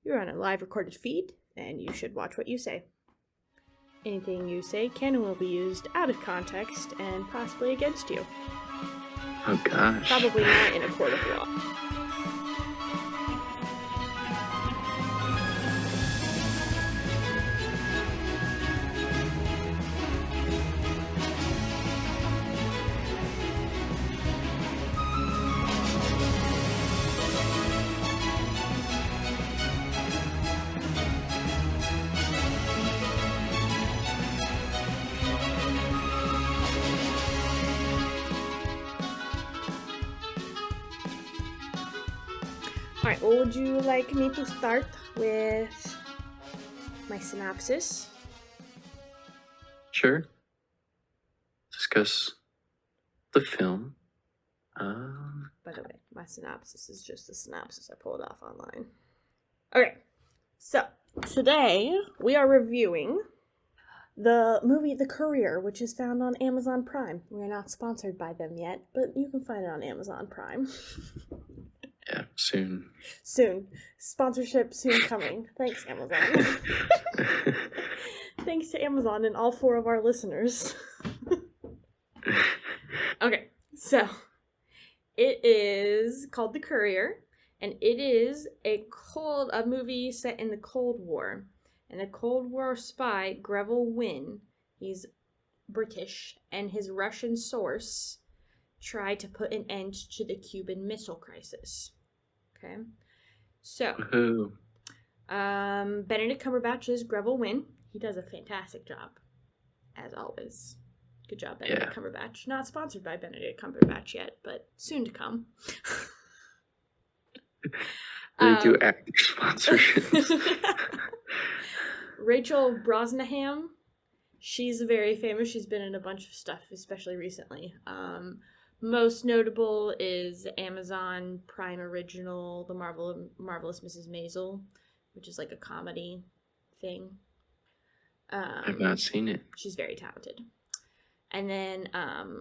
You're on a live recorded feed, and you should watch what you say. Anything you say can and will be used out of context and possibly against you. Oh gosh. Probably not in a court of law. Alright, well, would you like me to start with my synopsis? Sure. Discuss the film. By the way, my synopsis is just a synopsis I pulled off online. Okay, so today we are reviewing the movie The Courier, which is found on Amazon Prime. We are not sponsored by them yet, but you can find it on Amazon Prime. Yeah, soon. Soon. Sponsorship soon coming. Thanks, Amazon. Thanks to Amazon and all 4 of our listeners. Okay, so it is called The Courier, and it is a movie set in the Cold War. And a Cold War spy, Greville Wynn, he's British, and his Russian source try to put an end to the Cuban Missile Crisis. Okay, so Benedict Cumberbatch is Greville Wynn. He does a fantastic job, as always. Good job, Benedict Cumberbatch. Not sponsored by Benedict Cumberbatch yet, but soon to come. They do actor sponsorships. Rachel Brosnahan, she's very famous. She's been in a bunch of stuff, especially recently. Most notable is Amazon Prime original, The Marvelous Mrs. Maisel, which is like a comedy thing. I've not seen it. She's very talented. And then I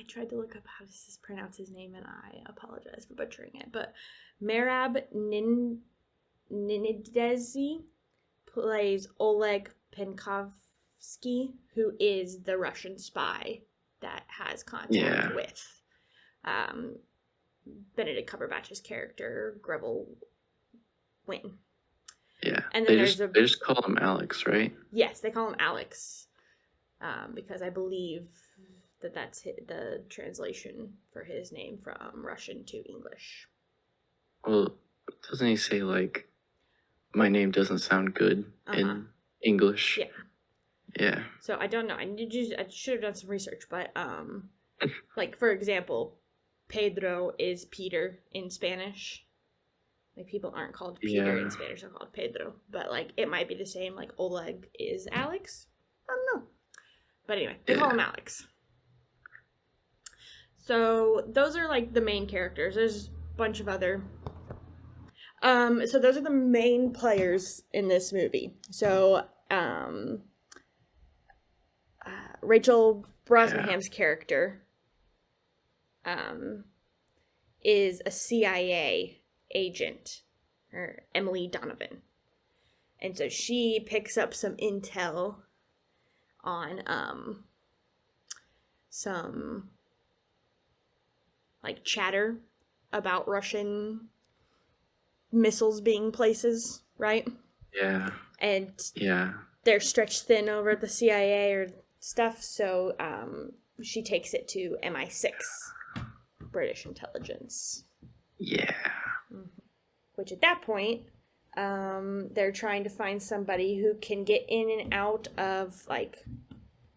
tried to look up how to pronounce his name, and I apologize for butchering it. But Merab Ninidezi plays Oleg Penkovsky, who is the Russian spy that has contact with Benedict Cumberbatch's character, Greville Wynn. Yeah, and then they just call him Alex, right? Yes, they call him Alex, because I believe that's the translation for his name from Russian to English. Well, doesn't he say, like, my name doesn't sound good in English? Yeah. Yeah. So I don't know. I should have done some research, but like, for example, Pedro is Peter in Spanish. Like, people aren't called Peter in Spanish; they're called Pedro. But like, it might be the same. Like, Oleg is Alex. I don't know. But anyway, they call him Alex. So those are like the main characters. There's a bunch of other. So those are the main players in this movie. So Rachel Brosnahan's character is a CIA agent, or Emily Donovan. And so she picks up some intel on some like chatter about Russian missiles being places, right? Yeah. And they're stretched thin over at the CIA or stuff, so she takes it to MI6, British intelligence. Yeah. Which at that point, they're trying to find somebody who can get in and out of, like,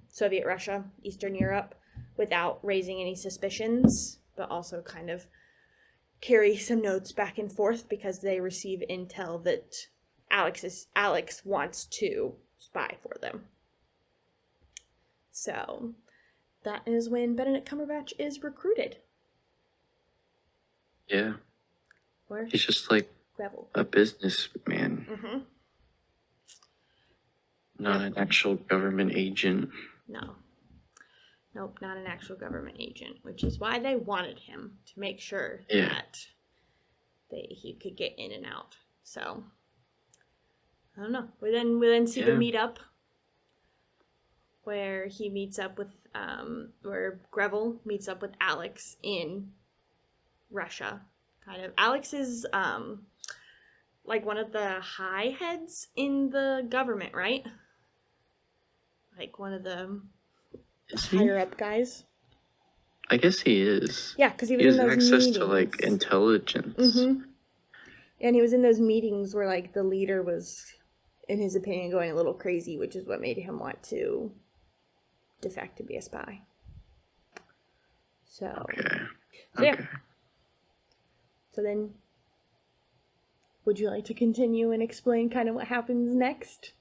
Soviet Russia, Eastern Europe, without raising any suspicions, but also kind of carry some notes back and forth because they receive intel that Alex wants to spy for them. So that is when Benedict Cumberbatch is recruited. Yeah. Where? He's just like a businessman. Mm-hmm. Not an actual government agent. No. Nope, not an actual government agent, which is why they wanted him, to make sure that he could get in and out. So I don't know. We then see the meetup where he meets up with where Greville meets up with Alex in Russia. Kind of. Alex is like one of the high heads in the government, right? Like one of the higher up guys. I guess he is. Yeah, because he was in those access meetings. to like intelligence. Mm-hmm. And he was in those meetings where like the leader was, in his opinion, going a little crazy, which is what made him want to defect to be a spy. So Okay. Yeah. So then, would you like to continue and explain kind of what happens next?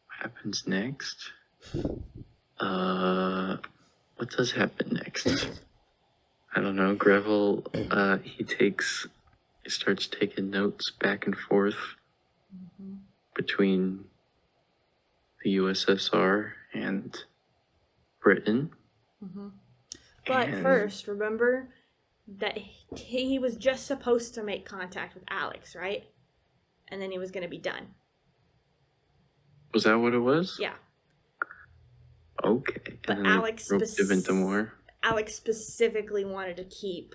What happens next? What does happen next? I don't know. Greville, he starts taking notes back and forth between the USSR and Britain. But first, remember that he was just supposed to make contact with Alex, right? And then he was going to be done. Was that what it was? Yeah. Okay. But and Alex more. Alex specifically wanted to keep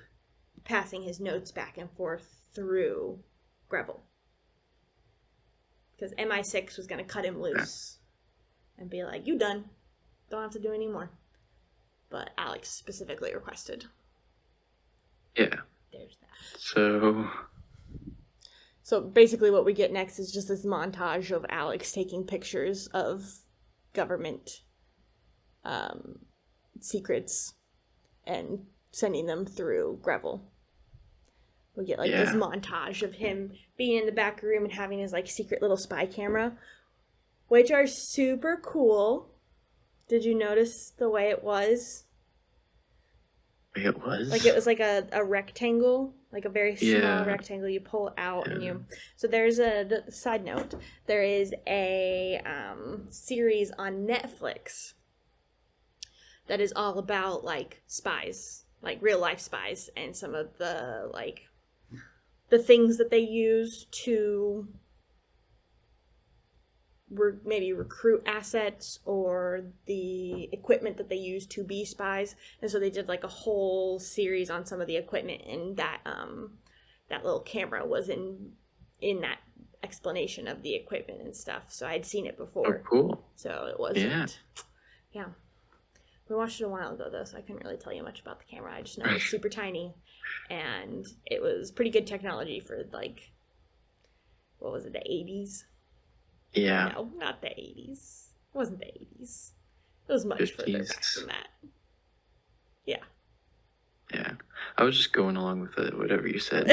passing his notes back and forth through Greville. Because MI6 was going to cut him loose and be like, you done. Don't have to do any more. But Alex specifically requested. Yeah. There's that. So basically what we get next is just this montage of Alex taking pictures of government secrets and sending them through Greville. We get like this montage of him being in the back room and having his like secret little spy camera, which are super cool. Did you notice the way it was? It was? Like it was like a rectangle, like a very small rectangle you pull out and you... So there's a side note. There is a series on Netflix that is all about like spies, like real life spies, and some of the like the things that they use to maybe recruit assets or the equipment that they use to be spies. And so they did like a whole series on some of the equipment, and that that little camera was in that explanation of the equipment and stuff. So I'd seen it before. Oh, cool. So it wasn't. Yeah. We watched it a while ago though, so I couldn't really tell you much about the camera. I just know it was super tiny, and it was pretty good technology for like, what was it, the 80s? Yeah. No, not the 80s. It wasn't the 80s. It was much 50s. Further back than that. Yeah. Yeah. I was just going along with it, whatever you said.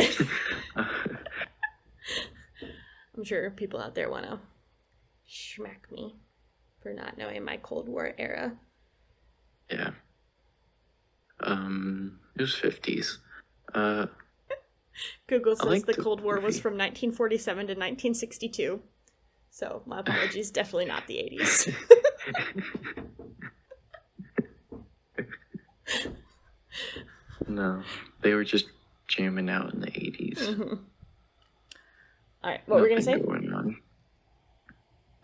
I'm sure people out there want to smack me for not knowing my Cold War era. Yeah. It was 50s. Google says the Cold War was from 1947 to 1962. So, my apologies, definitely not the 80s. No, they were just jamming out in the 80s. Mm-hmm. All right, what were we going to say? Going on.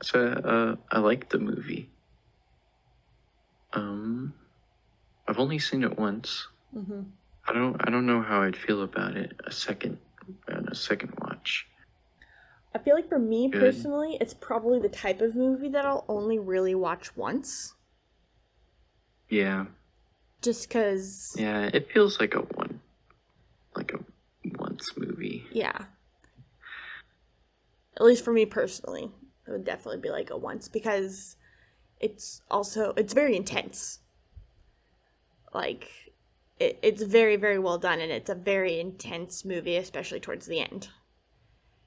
So, I liked the movie. I've only seen it once. Mm-hmm. I don't know how I'd feel about it a second watch. I feel like for me personally, it's probably the type of movie that I'll only really watch once. Yeah. Just because... Yeah, it feels like a once movie. Yeah. At least for me personally, it would definitely be like a once, because it's very intense. Like, it's very, very well done, and it's a very intense movie, especially towards the end.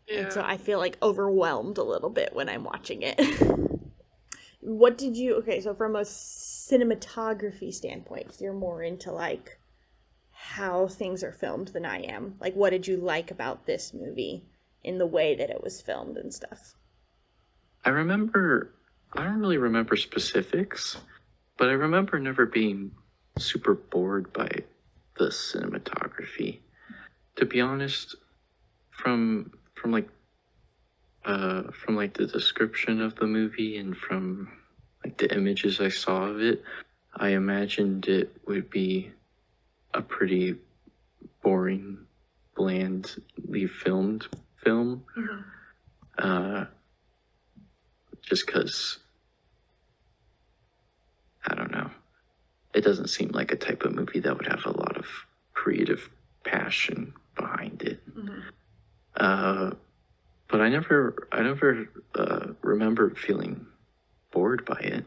Yeah. And so I feel like overwhelmed a little bit when I'm watching it. So from a cinematography standpoint, 'cause you're more into like how things are filmed than I am. Like, what did you like about this movie in the way that it was filmed and stuff? I don't really remember specifics, but I remember never being super bored by the cinematography. to be honest, from like the description of the movie and from like the images I saw of it, I imagined it would be a pretty boring, blandly filmed film. Mm-hmm. Just because, I don't know, it doesn't seem like a type of movie that would have a lot of creative passion behind it. Mm-hmm. But I never remember feeling bored by it.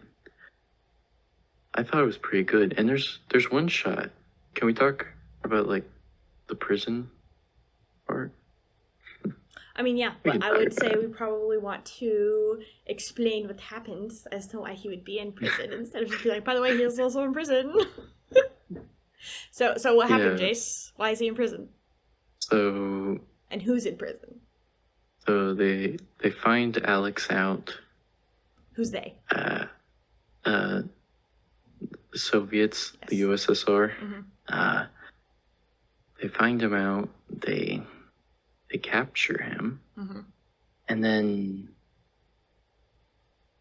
I thought it was pretty good. And there's one shot. Can we talk about like the prison part? I mean, yeah, We but can I talk would about say it. we probably want to explain what happens as to why he would be in prison instead of just be like, by the way, he is also in prison. So what happened, Yeah. Jace? Why is he in prison? So And who's in prison? they find Alex out. Who's they? The Soviets, Yes. the USSR. Mm-hmm. They find him out. They capture him. Mm-hmm. And then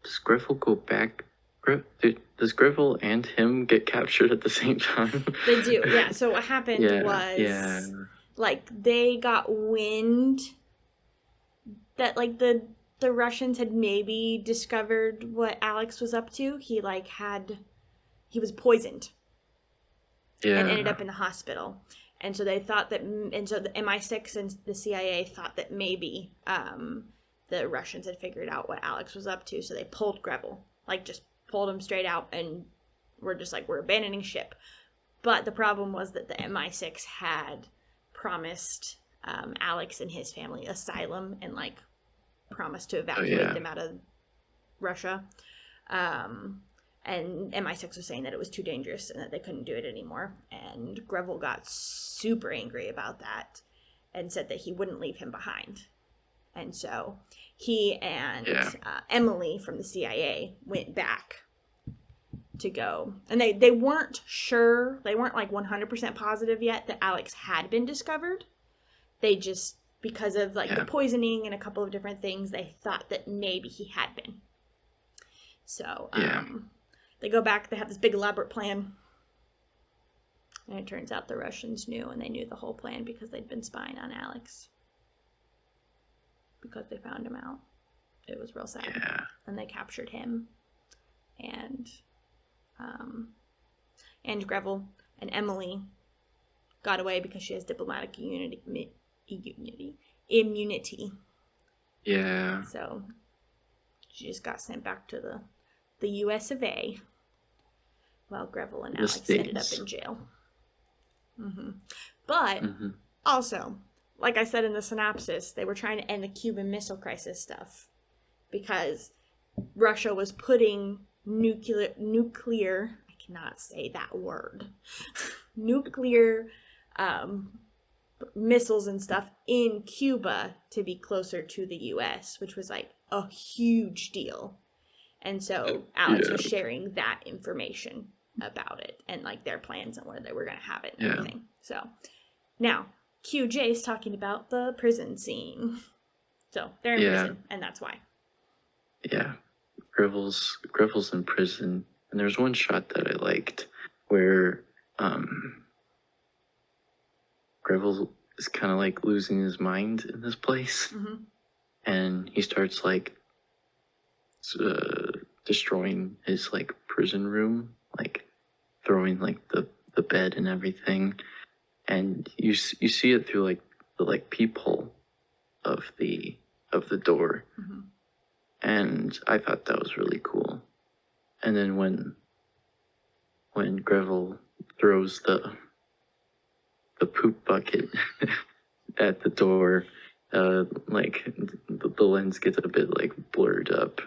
does Greville go back? Does Greville and him get captured at the same time? They do, yeah. So what happened was, like, they got wind that, like, the Russians had maybe discovered what Alex was up to. He was poisoned. Yeah. And ended up in the hospital. And so they thought that, and so the MI6 and the CIA thought that maybe the Russians had figured out what Alex was up to. So they pulled Greville, like just pulled him straight out, and we're just like, we're abandoning ship. But the problem was that the MI6 had promised Alex and his family asylum and like promised to evacuate them out of Russia. And MI6 was saying that it was too dangerous and that they couldn't do it anymore. And Greville got super angry about that and said that he wouldn't leave him behind. And so he and Emily from the CIA went back to go. And they weren't sure, they weren't like 100% positive yet that Alex had been discovered. They just, because of like the poisoning and a couple of different things, they thought that maybe he had been. So, they go back, they have this big elaborate plan. And it turns out the Russians knew, and they knew the whole plan because they'd been spying on Alex. Because they found him out. It was real sad. Yeah. And they captured him. And Greville and Emily got away because she has diplomatic immunity. Yeah. So she just got sent back to the US of A, while Greville and Alex ended up in jail. Mm-hmm. But also, like I said in the synopsis, they were trying to end the Cuban Missile Crisis stuff because Russia was putting nuclear I cannot say that word, nuclear missiles and stuff in Cuba to be closer to the US, which was like a huge deal. And so Alex was sharing that information about it and like their plans and where they were going to have it and everything. So now QJ's talking about the prison scene. So they're in prison, and that's why. Yeah. Greville's in prison, and there's one shot that I liked where Greville is kind of like losing his mind in this place, and he starts like destroying his like prison room, like throwing like the bed and everything, and you see it through like the like peephole of the door, and I thought that was really cool. And then when Greville throws the poop bucket at the door, like the lens gets a bit like blurred up.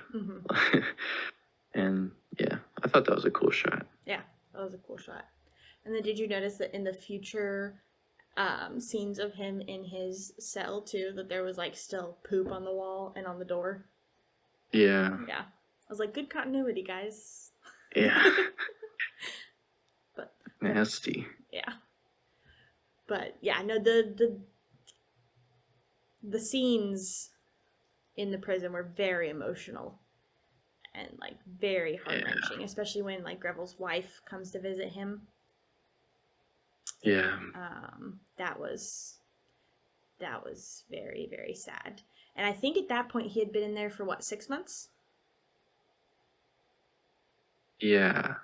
And yeah, I thought that was a cool shot. Yeah, that was a cool shot. And then did you notice that in the future scenes of him in his cell too, that there was like still poop on the wall and on the door? Yeah. Yeah. I was like, good continuity, guys. Yeah. But nasty. Yeah. But yeah, no, the the scenes in the prison were very emotional and like very heart-wrenching, especially when like Greville's wife comes to visit him. Yeah. That was very, very sad. And I think at that point he had been in there for what, 6 months? Yeah.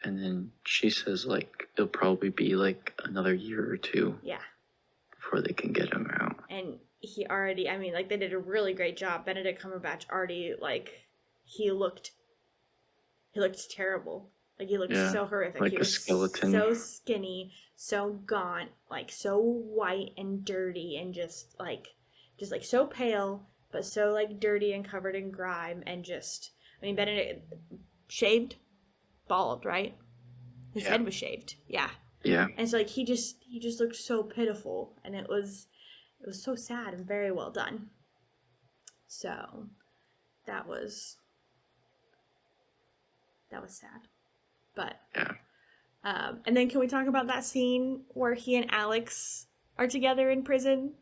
And then she says like it'll probably be like another year or two. Yeah. Before they can get him out. And he already, I mean, like, they did a really great job. Benedict Cumberbatch already, like, he looked terrible. Like, he looked so horrific. Like he was skeleton. So skinny, so gaunt, like, so white and dirty, and just so pale, but so, like, dirty and covered in grime, and just, I mean, Benedict, shaved, bald, right? His head was shaved, yeah. Yeah. And so, like, he just looked so pitiful, and it was so sad and very well done. So, that was sad. But, and then can we talk about that scene where he and Alex are together in prison?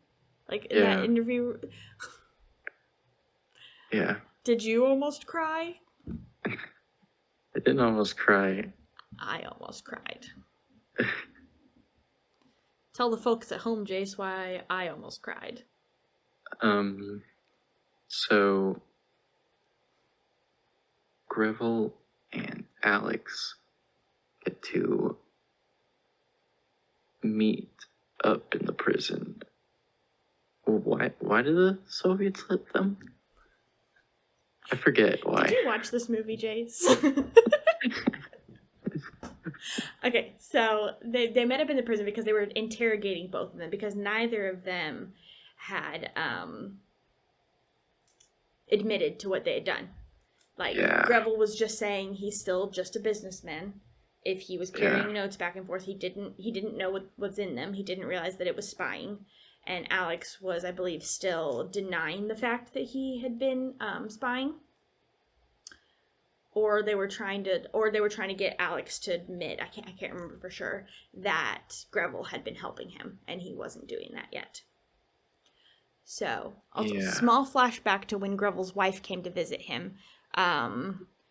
Like, in that interview? Yeah. Did you almost cry? I didn't almost cry. I almost cried. Tell the folks at home, Jace, why I almost cried. So Greville and Alex get to meet up in the prison. Why did the Soviets let them? I forget why. Did you watch this movie, Jace? Okay, so they met up in the prison because they were interrogating both of them, because neither of them had admitted to what they had done. Like, Greville was just saying he's still just a businessman. If he was carrying notes back and forth, he didn't know what was in them. He didn't realize that it was spying. And Alex was, I believe, still denying the fact that he had been spying. Or they were trying to get Alex to admit, I can't remember for sure, that Greville had been helping him, and he wasn't doing that yet. So, also, small flashback to when Greville's wife came to visit him.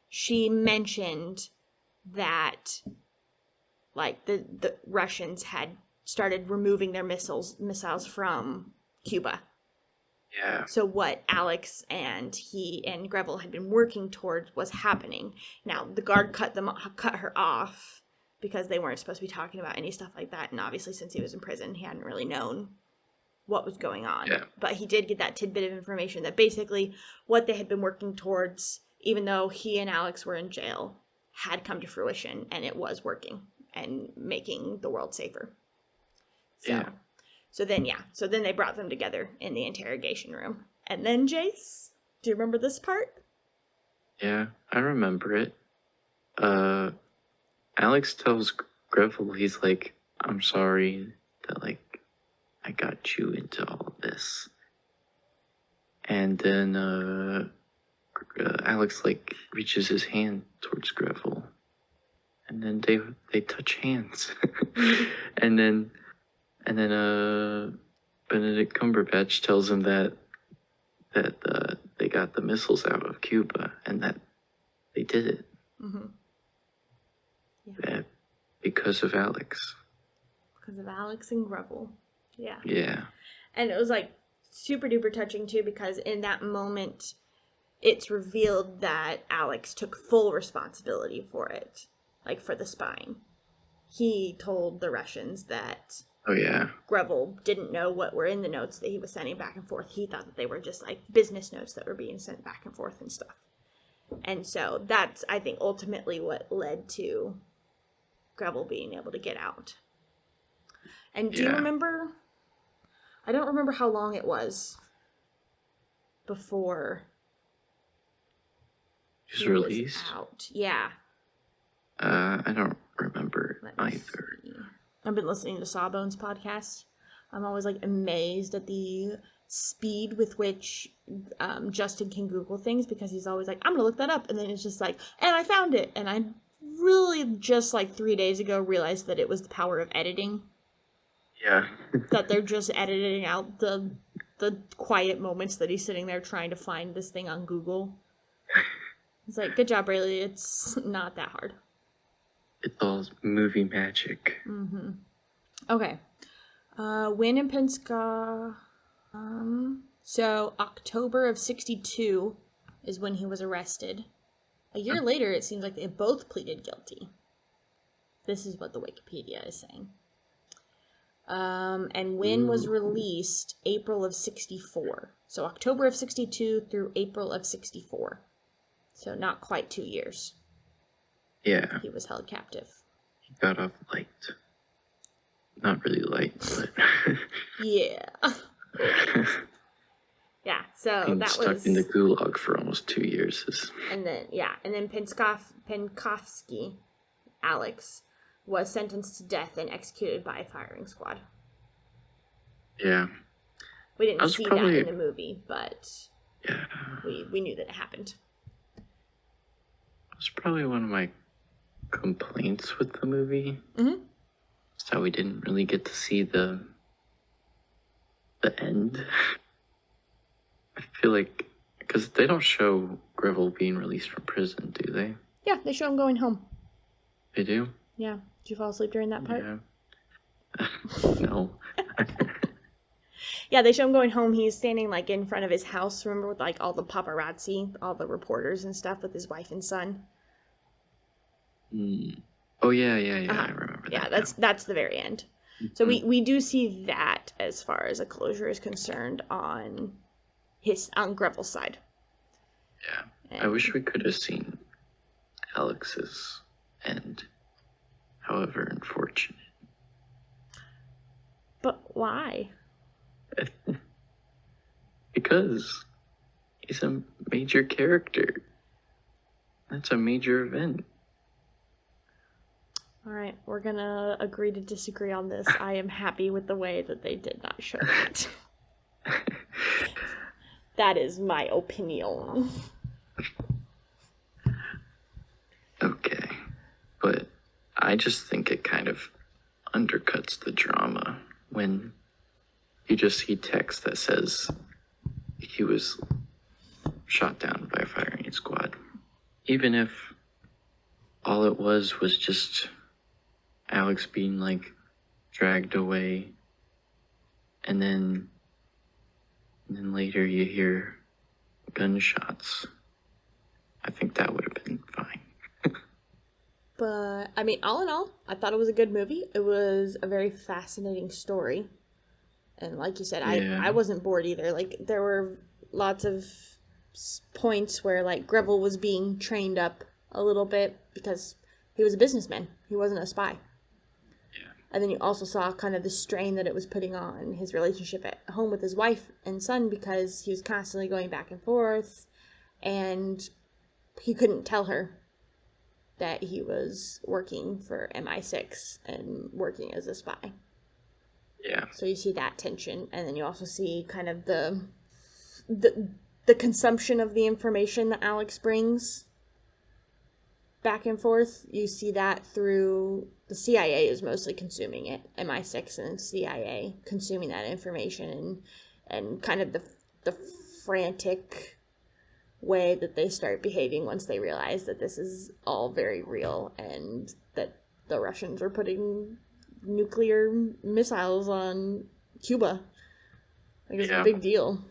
She mentioned that, like, the Russians had started removing their missiles from Cuba. Yeah. So what Alex and he and Greville had been working towards was happening. Now, the guard cut her off because they weren't supposed to be talking about any stuff like that. And obviously, since he was in prison, he hadn't really known what was going on. Yeah. But he did get that tidbit of information that basically what they had been working towards, even though he and Alex were in jail, had come to fruition, and it was working and making the world safer. So then they brought them together in the interrogation room. And then, Jace, do you remember this part? Yeah, I remember it. Alex tells Greville, he's like, I'm sorry that, like, I got you into all of this. And then, Alex, like, reaches his hand towards Greville. And then they touch hands. And then Benedict Cumberbatch tells him that they got the missiles out of Cuba, and that they did it. Mm-hmm. Yeah. Because of Alex. Because of Alex and Greville. Yeah. Yeah. And it was, like, super duper touching, too, because in that moment, it's revealed that Alex took full responsibility for it. Like, for the spying. He told the Russians that Greville didn't know what were in the notes that he was sending back and forth. He thought that they were just, like, business notes that were being sent back and forth and stuff. And so that's, I think, ultimately what led to Greville being able to get out. And do you remember? I don't remember how long it was before he was released. Out. Yeah. I don't remember either. See. I've been listening to Sawbones podcast. I'm always, like, amazed at the speed with which Justin can Google things, because he's always like, I'm gonna look that up, and then it's just like, and I found it, and I really just, like, 3 days ago realized that it was the power of editing. Yeah. That they're just editing out the the quiet moments that he's sitting there trying to find this thing on Google. It's like, good job, Rayleigh. It's not that hard. It's all movie magic. Mm-hmm. Okay. Wynn and Penska. So October of 1962 is when he was arrested. A year later, it seems like they both pleaded guilty. This is what the Wikipedia is saying. And Wynn was released April of 1964. So October of 1962 through April of 1964. So not quite 2 years. Yeah. He was held captive. He got off light. Not really light, but... Yeah. Yeah, so being that stuck was... in the gulag for almost 2 years is... And then Penkovsky, Alex, was sentenced to death and executed by a firing squad. Yeah. We didn't see that in the movie, but yeah, we knew that it happened. That's probably one of my complaints with the movie. Mm-hmm. Is that we didn't really get to see the end. I feel like, because they don't show Greville being released from prison, do they? Yeah, they show him going home. They do? Yeah. Did you fall asleep during that part? Yeah. No. Yeah, they show him going home. He's standing, like, in front of his house, remember, with, like, all the paparazzi, all the reporters and stuff with his wife and son. Oh, yeah, I remember that. Yeah, that's the very end. So we do see that as far as a closure is concerned on Greville's side. Yeah. And I wish we could have seen Alex's end. However unfortunate. But why? Because he's a major character. That's a major event. All right, we're gonna agree to disagree on this. I am happy with the way that they did not show it. That is my opinion. Okay. But I just think it kind of undercuts the drama when you just see text that says he was shot down by a firing squad. Even if all it was just Alex being, like, dragged away, and then later you hear gunshots. I think that would have been fine. But, I mean, all in all, I thought it was a good movie. It was a very fascinating story. And like you said, I wasn't bored either. Like, there were lots of points where, like, Greville was being trained up a little bit because he was a businessman. He wasn't a spy. Yeah. And then you also saw kind of the strain that it was putting on his relationship at home with his wife and son because he was constantly going back and forth. And he couldn't tell her that he was working for MI6 and working as a spy. Yeah. So you see that tension, and then you also see kind of the consumption of the information that Alex brings back and forth. You see that through the CIA is mostly consuming it, MI6 and CIA consuming that information, and kind of the frantic way that they start behaving once they realize that this is all very real and that the Russians are putting nuclear missiles on Cuba. Like, it's a big deal.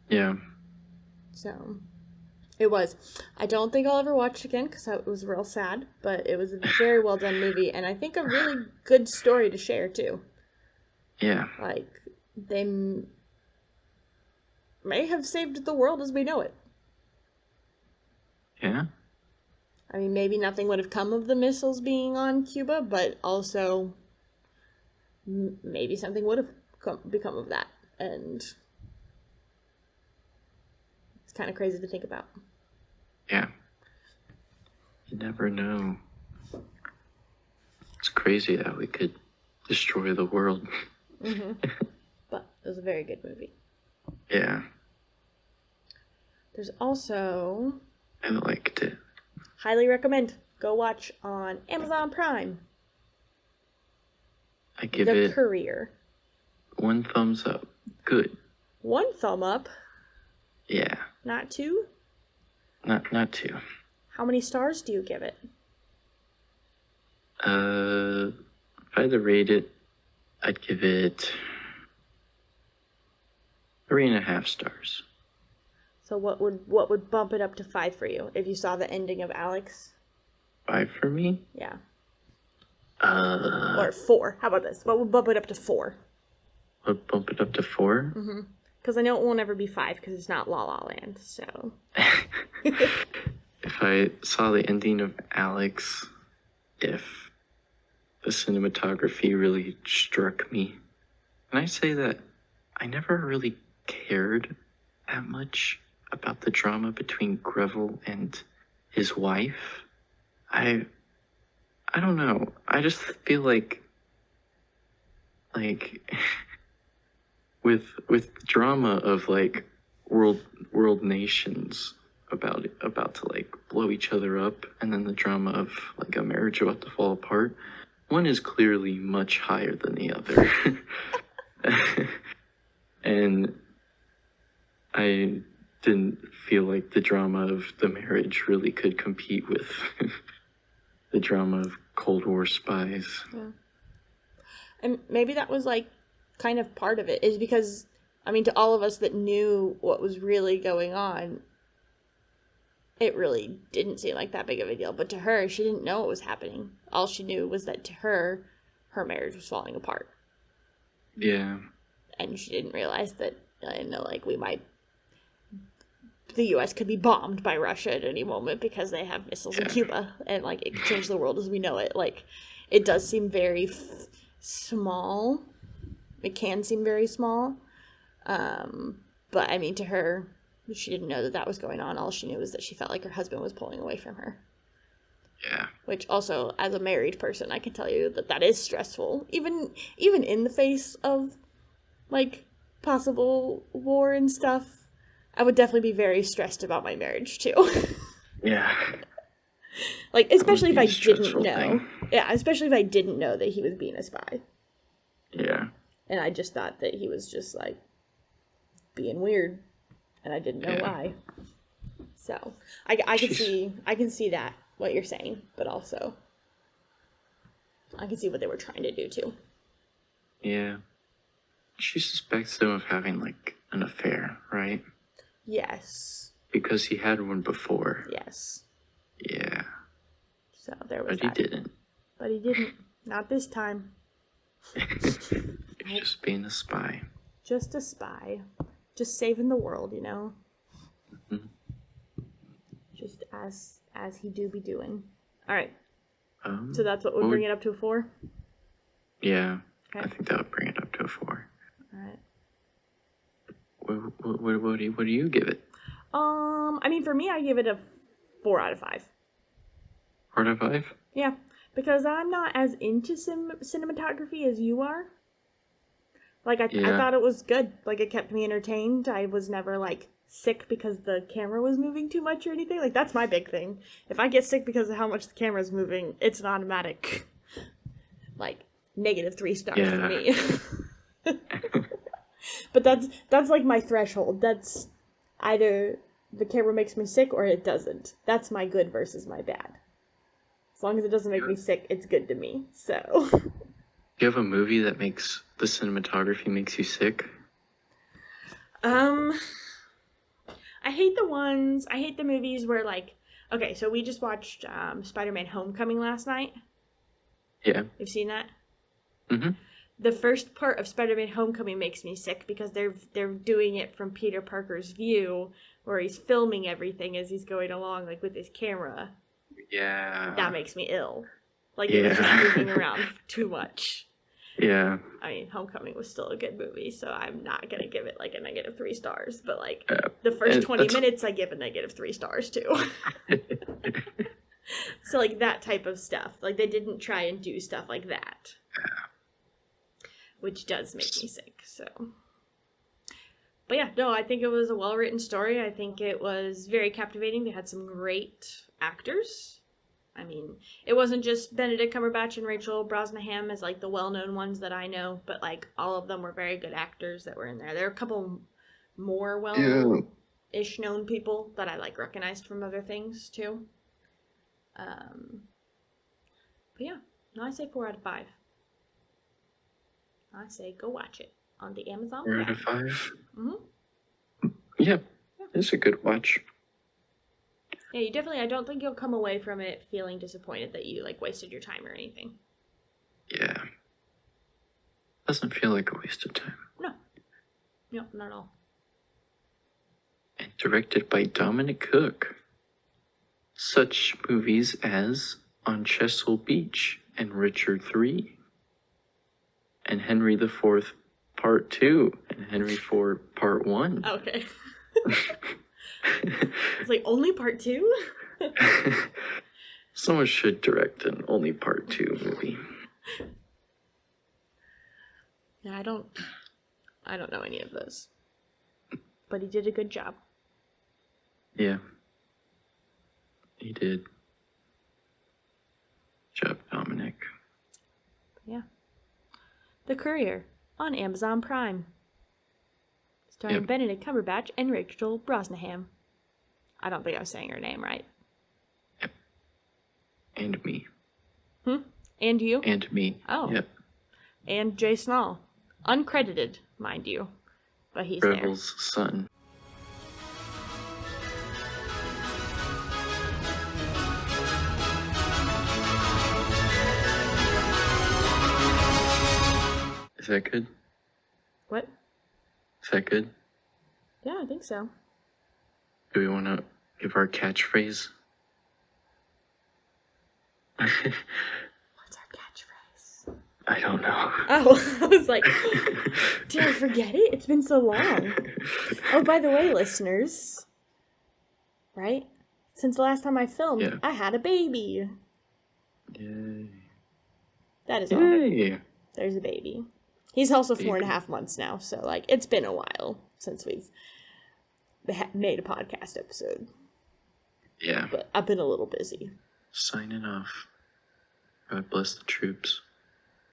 Yeah. So, it was. I don't think I'll ever watch it again because it was real sad, but it was a very well done movie, and I think a really good story to share too. Yeah. Like, they may have saved the world as we know it. Yeah. I mean, maybe nothing would have come of the missiles being on Cuba, but also maybe something would have become of that. And it's kind of crazy to think about. Yeah. You never know. It's crazy that we could destroy the world. Mm-hmm. But it was a very good movie. Yeah. There's also... I liked it. Highly recommend. Go watch on Amazon Prime. I give The it Courier. 1 thumbs up. good. 1 thumb up, Yeah, not 2. not two. How many stars do you give it? If I had to rate it, I'd give it 3.5 stars. So what would bump it up to 5 for you if you saw the ending of Alex? 5 for me. Yeah. Uh, Or 4. How about this? What would bump it up to 4? would bump it up to 4. Mm-hmm. Because I know it won't ever be 5 because it's not La La Land. So. If I saw the ending of Alex, if the cinematography really struck me, and I say that I never really cared that much about the drama between Greville and his wife. I don't know. I just feel like with drama of like world nations about to like blow each other up, and then the drama of like a marriage about to fall apart, one is clearly much higher than the other. And I didn't feel like the drama of the marriage really could compete with the drama of Cold War spies. Yeah. And maybe that was like kind of part of it, is because, I mean, to all of us that knew what was really going on, it really didn't seem like that big of a deal. But to her, she didn't know what was happening. All she knew was that to her, her marriage was falling apart. Yeah. And she didn't realize that, like, the U.S. could be bombed by Russia at any moment because they have missiles in Cuba, and like it could change the world as we know it. Like, it does seem very small. It can seem very small, but I mean, to her, she didn't know that was going on. All she knew was that she felt like her husband was pulling away from her. Yeah. Which also, as a married person, I can tell you that is stressful, even in the face of like possible war and stuff. I would definitely be very stressed about my marriage too. Yeah. Like, especially if I didn't know. Thing. Yeah, especially if I didn't know that he was being a spy. Yeah. And I just thought that he was just like being weird, and I didn't know why. So I can see that what you're saying, but also I can see what they were trying to do too. Yeah. She suspects him of having like an affair, right? Yes. Because he had one before. Yes. Yeah. So there was that. But he didn't. But he didn't. Not this time. He's just being a spy. Just a spy. Just saving the world, Mm-hmm. Just as he do be doing. All right. So that's what would bring it up to a 4? Yeah. Okay. I think that would bring it up to a 4. All right. What do you give it? I mean, for me, I give it a 4 out of 5. 4 out of 5? Yeah, because I'm not as into cinematography as you are. Like, I thought it was good. Like, it kept me entertained. I was never, like, sick because the camera was moving too much or anything. Like, that's my big thing. If I get sick because of how much the camera's moving, it's an automatic, like, -3 stars for me. But that's like my threshold. That's either the camera makes me sick or it doesn't. That's my good versus my bad. As long as it doesn't make me sick, it's good to me. So. Do you have a movie that makes the cinematography makes you sick? I hate the movies where, like, okay, so we just watched Spider-Man Homecoming last night. Yeah. You've seen that? Mm-hmm. The first part of Spider-Man Homecoming makes me sick because they're doing it from Peter Parker's view, where he's filming everything as he's going along, like with his camera. Yeah. That makes me ill. Like, it was just moving around too much. Yeah. I mean, Homecoming was still a good movie, so I'm not gonna give it like a -3 stars. But like the first 20 minutes, I give a -3 stars too. So like that type of stuff, like they didn't try and do stuff like that, which does make me sick. So, but yeah, no, I think it was a well-written story. I think it was very captivating. They had some great actors. I mean, it wasn't just Benedict Cumberbatch and Rachel Brosnahan as like the well-known ones that I know, but like all of them were very good actors that were in there. There are a couple more well-ish known people that I like recognized from other things too. But yeah, no, I say 4 out of 5. I say go watch it on the Amazon 4 out Prime. of 5. Mm-hmm. Yeah, it's a good watch. Yeah, you definitely. I don't think you'll come away from it feeling disappointed that you like wasted your time or anything. Yeah. Doesn't feel like a waste of time. No, not at all. And directed by Dominic Cook. Such movies as On Chesil Beach and Richard III, and Henry IV Part 2, and Henry IV Part 1. Okay. It's like only part 2? Someone should direct an only Part 2 movie. Yeah, I don't know any of those. But he did a good job. Yeah. He did. Good job, Dominic. Yeah. The Courier on Amazon Prime. Starring Benedict Cumberbatch and Rachel Brosnahan. I don't think I was saying her name right. Yep. And me. And you? And me. Oh. Yep. And Jay Small. Uncredited, mind you. But he's Rebel's son. Is that good? What? Is that good? Yeah, I think so. Do we want to give our catchphrase? What's our catchphrase? I don't know. Oh, I was like, did I forget it? It's been so long. Oh, by the way, listeners, right? Since the last time I filmed, I had a baby. Yay. That is all. Yay. There's a baby. He's also 4.5 months now, so like it's been a while since we've made a podcast episode. Yeah. But I've been a little busy. Signing off. God bless the troops.